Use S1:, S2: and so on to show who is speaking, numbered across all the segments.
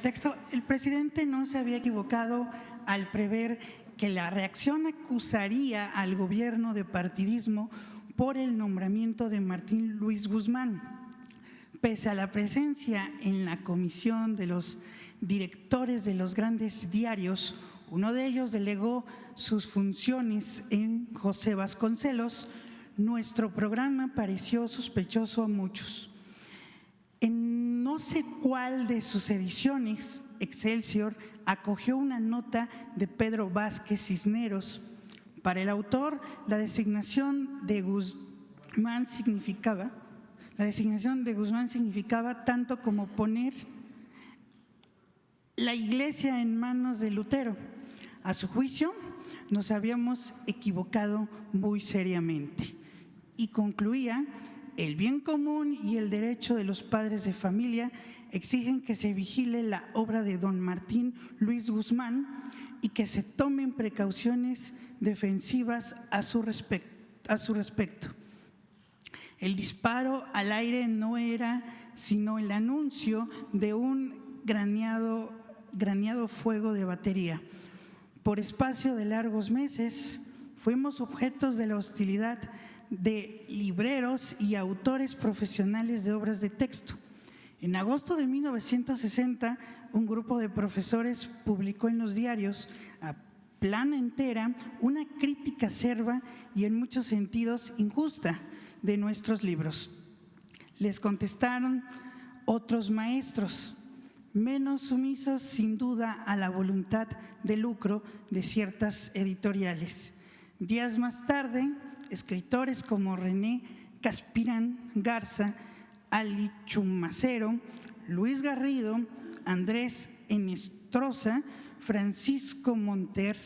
S1: texto, el presidente no se había equivocado al prever que la reacción acusaría al gobierno de partidismo por el nombramiento de Martín Luis Guzmán. Pese a la presencia en la comisión de los directores de los grandes diarios, uno de ellos delegó sus funciones en José Vasconcelos, nuestro programa pareció sospechoso a muchos. En no sé cuál de sus ediciones, Excelsior acogió una nota de Pedro Vázquez Cisneros. Para el autor, la designación de Guzmán significaba tanto como poner la iglesia en manos de Lutero. A su juicio, nos habíamos equivocado muy seriamente. Y concluía: el bien común y el derecho de los padres de familia exigen que se vigile la obra de don Martín Luis Guzmán y que se tomen precauciones defensivas a su respecto. El disparo al aire no era sino el anuncio de un graneado fuego de batería. Por espacio de largos meses fuimos objetos de la hostilidad de libreros y autores profesionales de obras de texto. En agosto de 1960, un grupo de profesores publicó en los diarios a plana entera una crítica acerba y en muchos sentidos injusta de nuestros libros. Les contestaron otros maestros, menos sumisos sin duda a la voluntad de lucro de ciertas editoriales. Días más tarde, escritores como René Caspirán Garza, Ali Chumacero, Luis Garrido, Andrés Enestrosa, Francisco Monterde,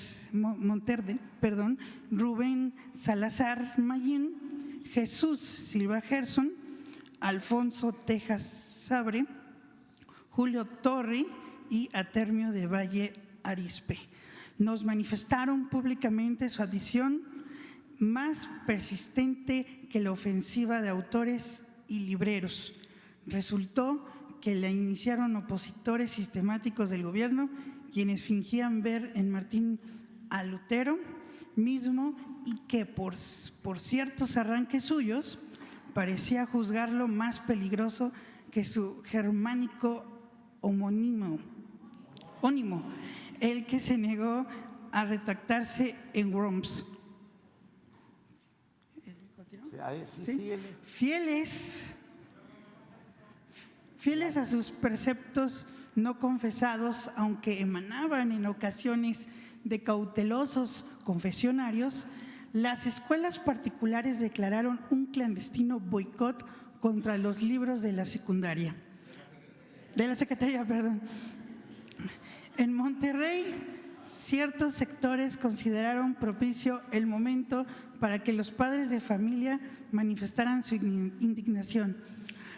S1: Rubén Salazar Mayín, Jesús Silva Gerson, Alfonso Tejas Sabre, Julio Torri y Atermio de Valle Arispe nos manifestaron públicamente su adhesión más persistente que la ofensiva de autores y libreros. Resultó que la iniciaron opositores sistemáticos del gobierno, quienes fingían ver en Martín a Lutero mismo y que por ciertos arranques suyos parecía juzgarlo más peligroso que su germánico homónimo, el que se negó a retractarse en Worms. ¿Sí? Fieles a sus preceptos no confesados, aunque emanaban en ocasiones de cautelosos confesionarios, las escuelas particulares declararon un clandestino boicot contra los libros de la secundaria. De la Secretaría. En Monterrey, ciertos sectores consideraron propicio el momento para que los padres de familia manifestaran su indignación.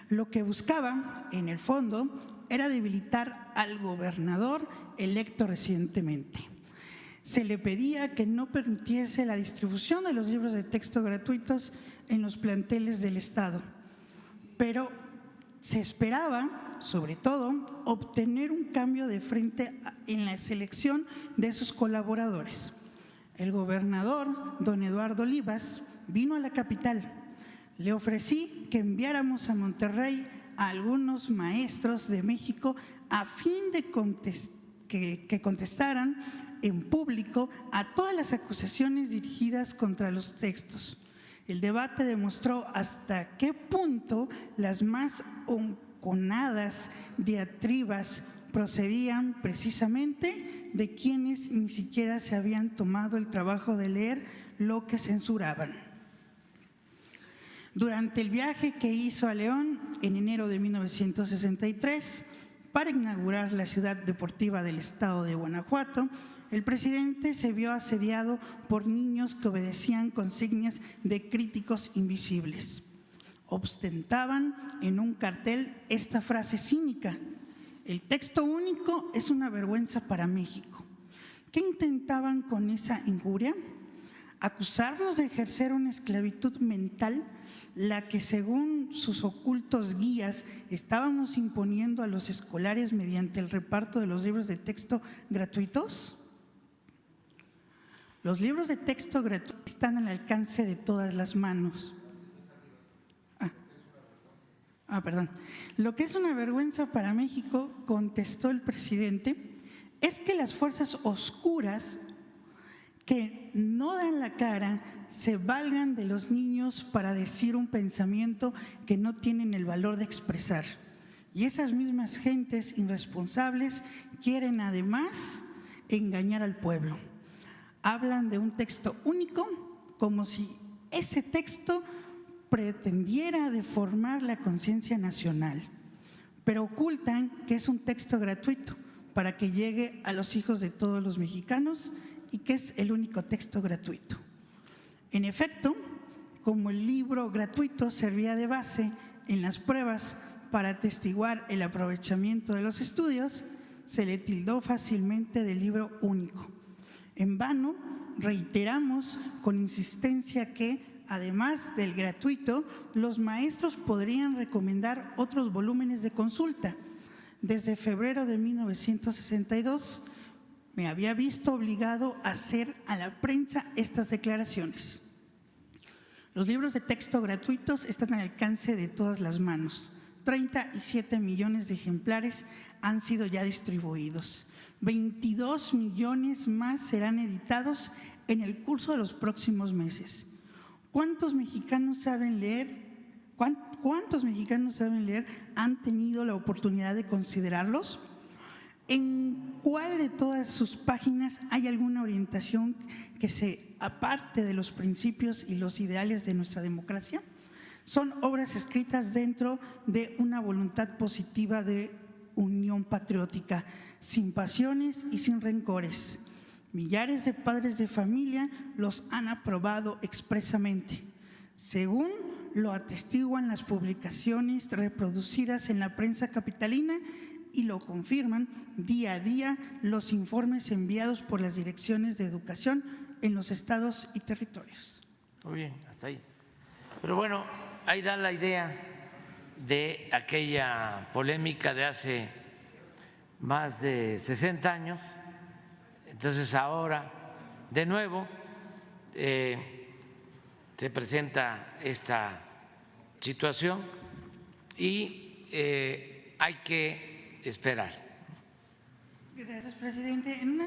S1: Lo que buscaba, en el fondo, era debilitar al gobernador electo recientemente. Se le pedía que no permitiese la distribución de los libros de texto gratuitos en los planteles del Estado, pero se esperaba, sobre todo, obtener un cambio de frente en la selección de sus colaboradores. El gobernador, don Eduardo Olivas, vino a la capital. Le ofrecí que enviáramos a Monterrey a algunos maestros de México a fin de que contestaran en público a todas las acusaciones dirigidas contra los textos. El debate demostró hasta qué punto las más onconadas diatribas procedían precisamente de quienes ni siquiera se habían tomado el trabajo de leer lo que censuraban. Durante el viaje que hizo a León en enero de 1963 para inaugurar la ciudad deportiva del estado de Guanajuato, el presidente se vio asediado por niños que obedecían consignas de críticos invisibles. Ostentaban en un cartel esta frase cínica: el texto único es una vergüenza para México. ¿Qué intentaban con esa injuria? acusarnos de ejercer una esclavitud mental, la que según sus ocultos guías estábamos imponiendo a los escolares mediante el reparto de los libros de texto gratuitos. Los libros de texto gratuitos están al alcance de todas las manos. Perdón. Lo que es una vergüenza para México, contestó el presidente, es que las fuerzas oscuras que no dan la cara se valgan de los niños para decir un pensamiento que no tienen el valor de expresar. Y esas mismas gentes irresponsables quieren además engañar al pueblo. Hablan de un texto único como si ese texto pretendiera deformar la conciencia nacional, pero ocultan que es un texto gratuito para que llegue a los hijos de todos los mexicanos y que es el único texto gratuito. En efecto, como el libro gratuito servía de base en las pruebas para atestiguar el aprovechamiento de los estudios, se le tildó fácilmente de libro único. En vano, reiteramos con insistencia que, además del gratuito, los maestros podrían recomendar otros volúmenes de consulta. Desde febrero de 1962 me había visto obligado a hacer a la prensa estas declaraciones. Los libros de texto gratuitos están al alcance de todas las manos. 37 millones de ejemplares han sido ya distribuidos. 22 millones más serán editados en el curso de los próximos meses. ¿Cuántos mexicanos saben leer? ¿Cuántos mexicanos saben leer? ¿Han tenido la oportunidad de considerarlos? ¿En cuál de todas sus páginas hay alguna orientación que se aparte de los principios y los ideales de nuestra democracia? Son obras escritas dentro de una voluntad positiva de unión patriótica, sin pasiones y sin rencores. Millares de padres de familia los han aprobado expresamente, según lo atestiguan las publicaciones reproducidas en la prensa capitalina y lo confirman día a día los informes enviados por las direcciones de educación en los estados y territorios.
S2: Muy bien, hasta ahí. Pero bueno, ahí da la idea de aquella polémica de hace más de 60 años. Entonces ahora, de nuevo, se presenta esta situación y hay que esperar.
S1: Gracias, presidente. En una